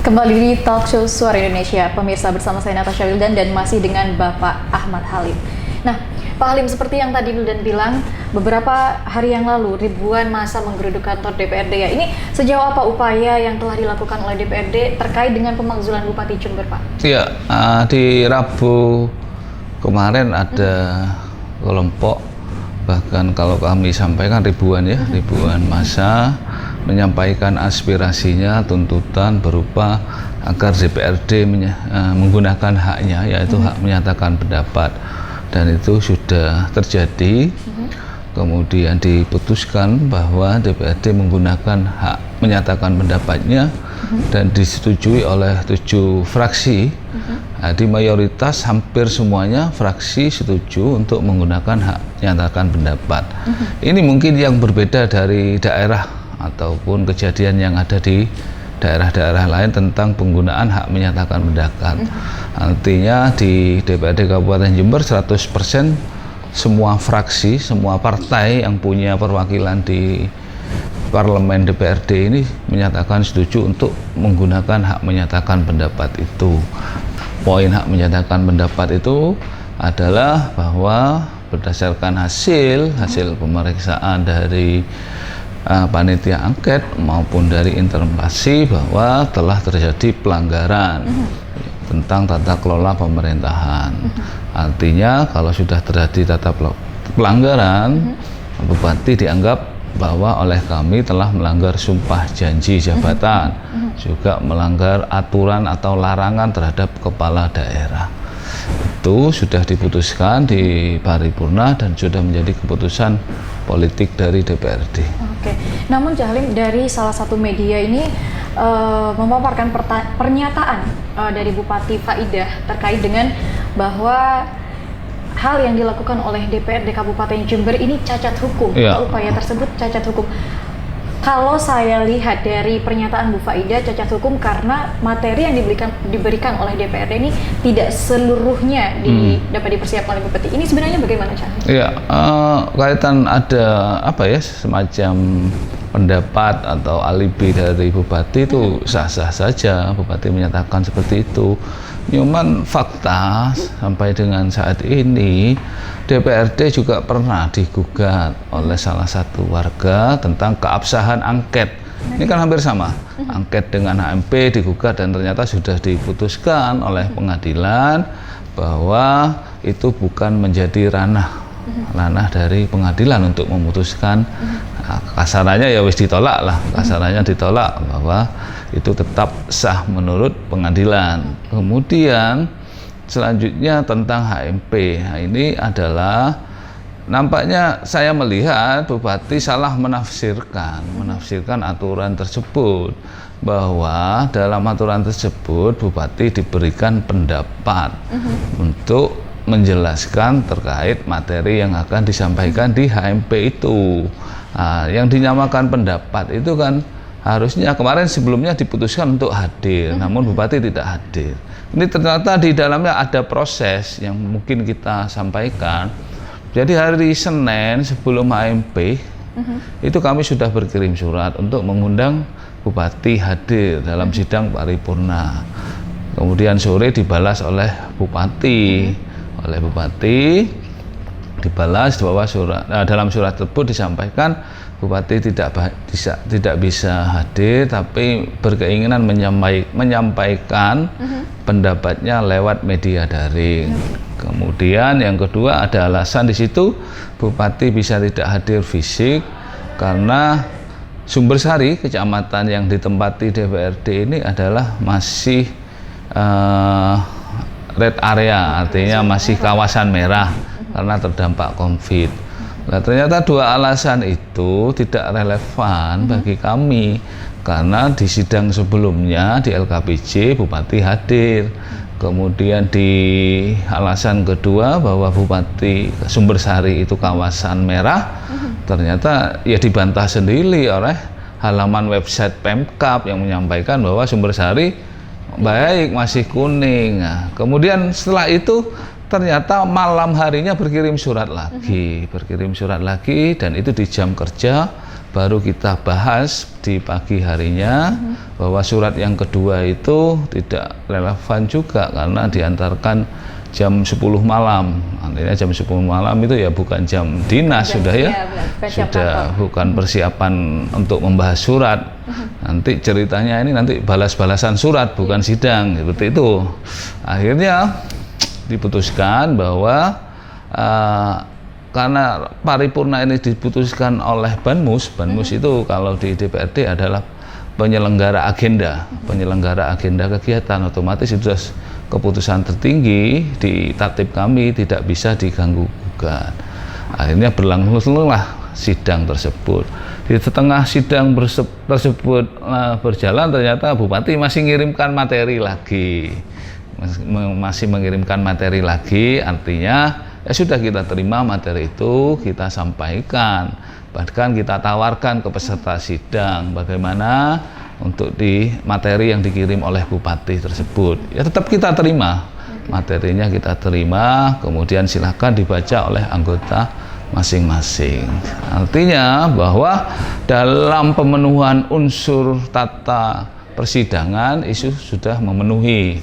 Kembali di Talk Show Suara Indonesia, pemirsa, bersama saya Natasha Wildan dan masih dengan Bapak Ahmad Halim. Nah, Pak Halim, seperti yang tadi Wildan bilang, beberapa hari yang lalu ribuan massa menggeruduk kantor DPRD ya. Ini sejauh apa upaya yang telah dilakukan oleh DPRD terkait dengan pemakzulan Bupati Jember, Pak? Iya, di Rabu kemarin ada kelompok, bahkan kalau kami sampaikan ribuan massa menyampaikan aspirasinya, tuntutan berupa agar DPRD menggunakan haknya, yaitu hak menyatakan pendapat, dan itu sudah terjadi. Kemudian diputuskan bahwa DPRD menggunakan hak menyatakan pendapatnya dan disetujui oleh 7 fraksi. Di mayoritas hampir semuanya fraksi setuju untuk menggunakan hak menyatakan pendapat. Ini mungkin yang berbeda dari daerah ataupun kejadian yang ada di daerah-daerah lain tentang penggunaan hak menyatakan pendapat. Artinya di DPRD Kabupaten Jember 100% semua fraksi, semua partai yang punya perwakilan di parlemen DPRD ini menyatakan setuju untuk menggunakan hak menyatakan pendapat itu. Poin hak menyatakan pendapat itu adalah bahwa berdasarkan hasil pemeriksaan dari panitia angket maupun dari interpelasi bahwa telah terjadi pelanggaran tentang tata kelola pemerintahan. Artinya kalau sudah terjadi pelanggaran, Bupati dianggap bahwa oleh kami telah melanggar sumpah janji jabatan, juga melanggar aturan atau larangan terhadap kepala daerah. Itu sudah diputuskan di paripurna dan sudah menjadi keputusan politik dari DPRD. Oke. Namun Halim, dari salah satu media ini memaparkan pernyataan dari Bupati Faidah terkait dengan bahwa hal yang dilakukan oleh DPRD Kabupaten Jember ini cacat hukum. Upaya tersebut cacat hukum. Kalau saya lihat dari pernyataan Bu Faidah, cacat hukum karena materi yang diberikan oleh DPRD ini tidak seluruhnya dapat dipersiapkan oleh Bupati. Ini sebenarnya bagaimana, Cak? Iya, kaitan ada semacam pendapat atau alibi dari Bupati itu sah-sah saja. Bupati menyatakan seperti itu. Cuman fakta sampai dengan saat ini DPRD juga pernah digugat oleh salah satu warga tentang keabsahan angket. Ini kan hampir sama. Angket dengan HMP digugat dan ternyata sudah diputuskan oleh pengadilan bahwa itu bukan menjadi ranah dari pengadilan untuk memutuskan. Kasarannya ya wis ditolak lah, kasarannya ditolak bahwa itu tetap sah menurut pengadilan. Kemudian selanjutnya tentang HMP. Nah, ini adalah nampaknya saya melihat Bupati salah menafsirkan aturan tersebut, bahwa dalam aturan tersebut Bupati diberikan pendapat untuk menjelaskan terkait materi yang akan disampaikan di HMP itu. Nah, yang dinyamakan pendapat itu kan harusnya kemarin sebelumnya diputuskan untuk hadir, namun Bupati tidak hadir. Ini ternyata di dalamnya ada proses yang mungkin kita sampaikan. Jadi hari Senin sebelum HMP itu kami sudah berkirim surat untuk mengundang Bupati hadir dalam sidang paripurna. Kemudian sore dibalas oleh Bupati. Dibalas bahwa dalam surat tersebut disampaikan Bupati tidak bisa hadir, tapi berkeinginan menyampaikan pendapatnya lewat media daring. Kemudian yang kedua ada alasan di situ Bupati bisa tidak hadir fisik karena Sumbersari, kecamatan yang ditempati DPRD ini adalah masih red area, artinya masih kawasan merah karena terdampak COVID. Nah, ternyata dua alasan itu tidak relevan bagi kami karena di sidang sebelumnya di LKPJ Bupati hadir. Kemudian di alasan kedua bahwa Bupati Sumbersari itu kawasan merah, ternyata ya dibantah sendiri oleh halaman website Pemkab yang menyampaikan bahwa Sumbersari baik masih kuning. Nah, kemudian setelah itu ternyata malam harinya berkirim surat lagi dan itu di jam kerja baru kita bahas di pagi harinya bahwa surat yang kedua itu tidak relevan juga karena diantarkan jam 10 malam. Artinya jam 10 malam itu ya bukan jam dinas sudah ya. Sudah bukan persiapan untuk membahas surat. Nanti ceritanya ini nanti balas-balasan surat bukan sidang seperti itu. Akhirnya diputuskan bahwa karena paripurna ini diputuskan oleh Banmus itu kalau di DPRD adalah penyelenggara agenda kegiatan, otomatis itu sudah keputusan tertinggi di tatip kami, tidak bisa diganggu gugat. Akhirnya berlangsunglah sidang tersebut. Di tengah sidang tersebut berjalan, ternyata Bupati masih mengirimkan materi lagi, artinya ya sudah, kita terima materi itu, kita sampaikan, bahkan kita tawarkan ke peserta sidang bagaimana untuk di materi yang dikirim oleh Bupati tersebut. Ya tetap kita terima, materinya kita terima, kemudian silakan dibaca oleh anggota masing-masing. Artinya bahwa dalam pemenuhan unsur tata persidangan isu sudah memenuhi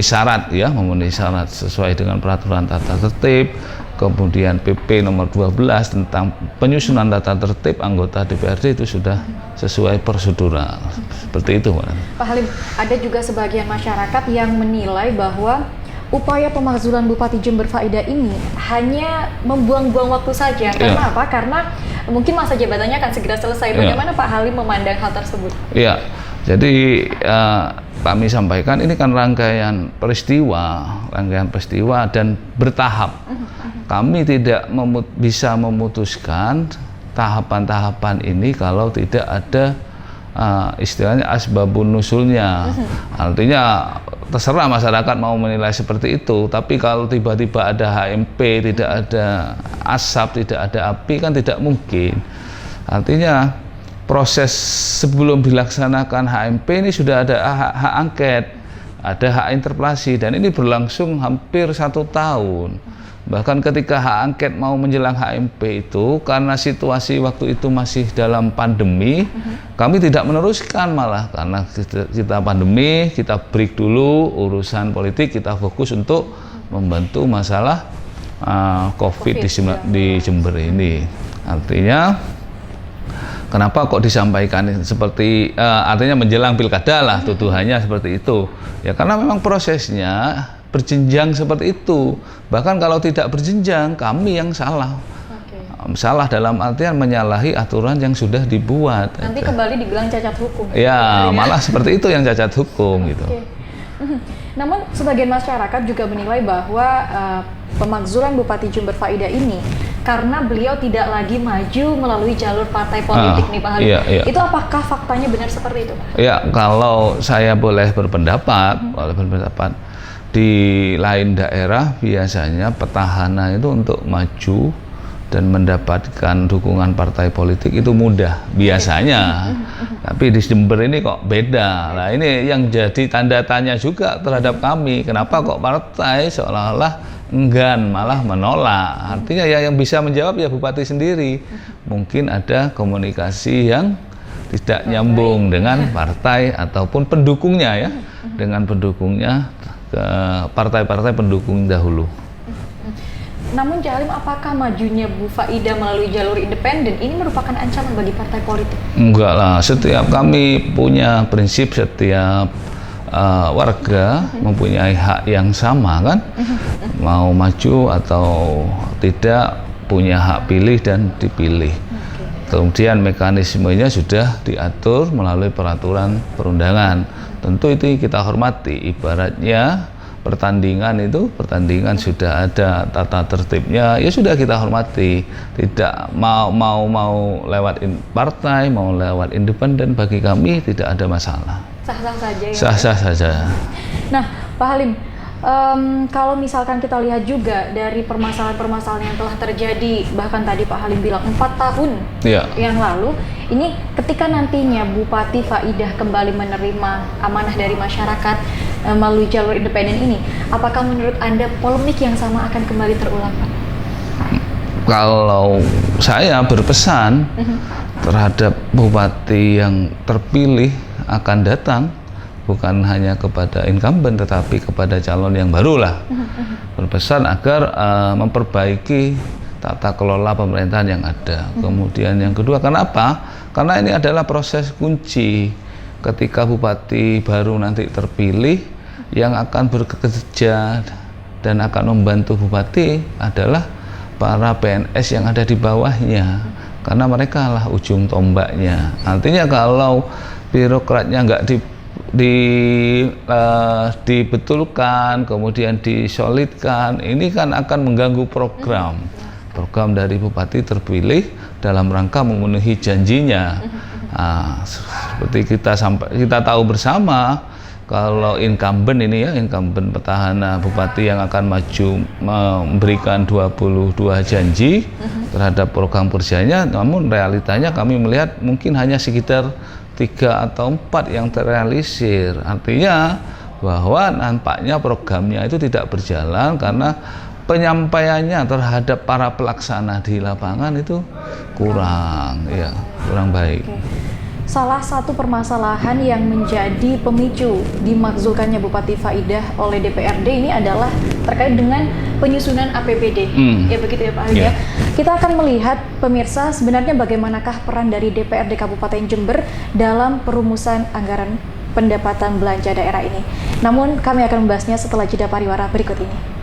syarat ya, memenuhi syarat sesuai dengan peraturan tata tertib, kemudian PP nomor 12 tentang penyusunan tata tertib anggota DPRD itu sudah sesuai prosedural. Seperti itu, Pak Halim. Ada juga sebagian masyarakat yang menilai bahwa upaya pemakzulan Bupati Jember Faidah ini hanya membuang-buang waktu saja. Karena apa? Karena mungkin masa jabatannya akan segera selesai. Bagaimana Pak Halim memandang hal tersebut? Iya. Jadi kami sampaikan ini kan rangkaian peristiwa dan bertahap. Kami tidak bisa memutuskan tahapan-tahapan ini kalau tidak ada istilahnya asbabun nusulnya. Artinya terserah masyarakat mau menilai seperti itu, tapi kalau tiba-tiba ada HMP, tidak ada asap, tidak ada api, kan tidak mungkin. Artinya proses sebelum dilaksanakan HMP ini sudah ada hak angket, ada hak interpelasi, dan ini berlangsung hampir 1 tahun. Bahkan ketika hak angket mau menjelang HMP itu, karena situasi waktu itu masih dalam pandemi, kami tidak meneruskan, malah karena kita pandemi, kita break dulu urusan politik, kita fokus untuk membantu masalah COVID di Jember ini. Artinya kenapa kok disampaikan seperti artinya menjelang pilkada lah, tuduhannya seperti itu ya, karena memang prosesnya berjenjang seperti itu. Bahkan kalau tidak berjenjang, kami yang salah. Salah dalam artian menyalahi aturan yang sudah dibuat. Nanti kembali dibilang cacat hukum. Ya, malah seperti itu yang cacat hukum gitu. Namun sebagian masyarakat juga menilai bahwa pemakzulan Bupati Jember Faidah ini karena beliau tidak lagi maju melalui jalur partai politik nih Pak Halim. Itu apakah faktanya benar seperti itu? Ya, kalau saya boleh berpendapat, di lain daerah biasanya petahana itu untuk maju dan mendapatkan dukungan partai politik itu mudah biasanya. Tapi di Jember ini kok beda. Nah, ini yang jadi tanda tanya juga terhadap kami. Kenapa kok partai seolah-olah enggan, malah menolak? Artinya ya yang bisa menjawab ya Bupati sendiri. Mungkin ada komunikasi yang tidak nyambung dengan partai ataupun pendukungnya ya, dengan pendukungnya ke partai-partai pendukung dahulu. Namun Cak Halim, apakah majunya Bu Faidah melalui jalur independen ini merupakan ancaman bagi partai politik? Enggak lah, setiap kami punya prinsip setiap warga mempunyai hak yang sama kan, mau maju atau tidak punya hak pilih dan dipilih. Kemudian mekanismenya sudah diatur melalui peraturan perundangan. Tentu itu kita hormati. Ibaratnya pertandingan sudah ada tata tertibnya, ya sudah kita hormati. Tidak mau lewat partai, mau lewat independen, bagi kami tidak ada masalah. Sah-sah saja ya? Sah-sah saja. Nah, Pak Halim, kalau misalkan kita lihat juga dari permasalahan-permasalahan yang telah terjadi, bahkan tadi Pak Halim bilang 4 tahun yang lalu, ini ketika nantinya Bupati Faidah kembali menerima amanah dari masyarakat melalui jalur independen ini, apakah menurut Anda polemik yang sama akan kembali terulang, Pak? Kalau saya berpesan terhadap bupati yang terpilih akan datang bukan hanya kepada incumbent tetapi kepada calon yang baru lah. Berpesan agar memperbaiki tata kelola pemerintahan yang ada. Kemudian yang kedua, kenapa? Karena ini adalah proses kunci ketika bupati baru nanti terpilih, yang akan bekerja dan akan membantu bupati adalah para PNS yang ada di bawahnya, karena mereka lah ujung tombaknya. Artinya kalau birokratnya nggak dibetulkan, kemudian disolidkan, ini kan akan mengganggu program dari bupati terpilih dalam rangka memenuhi janjinya. Nah, seperti kita tahu bersama, kalau incumbent ini ya, incumbent petahana bupati yang akan maju memberikan 22 janji terhadap program kerjanya, namun realitanya kami melihat mungkin hanya sekitar 3 atau 4 yang terrealisir. Artinya bahwa nampaknya programnya itu tidak berjalan karena penyampaiannya terhadap para pelaksana di lapangan itu kurang baik. Salah satu permasalahan yang menjadi pemicu dimakzulkannya Bupati Faidah oleh DPRD ini adalah terkait dengan penyusunan APBD. Ya begitu ya Pak Halid ya. Kita akan melihat pemirsa sebenarnya bagaimanakah peran dari DPRD Kabupaten Jember dalam perumusan anggaran pendapatan belanja daerah ini. Namun kami akan membahasnya setelah jeda pariwara berikut ini.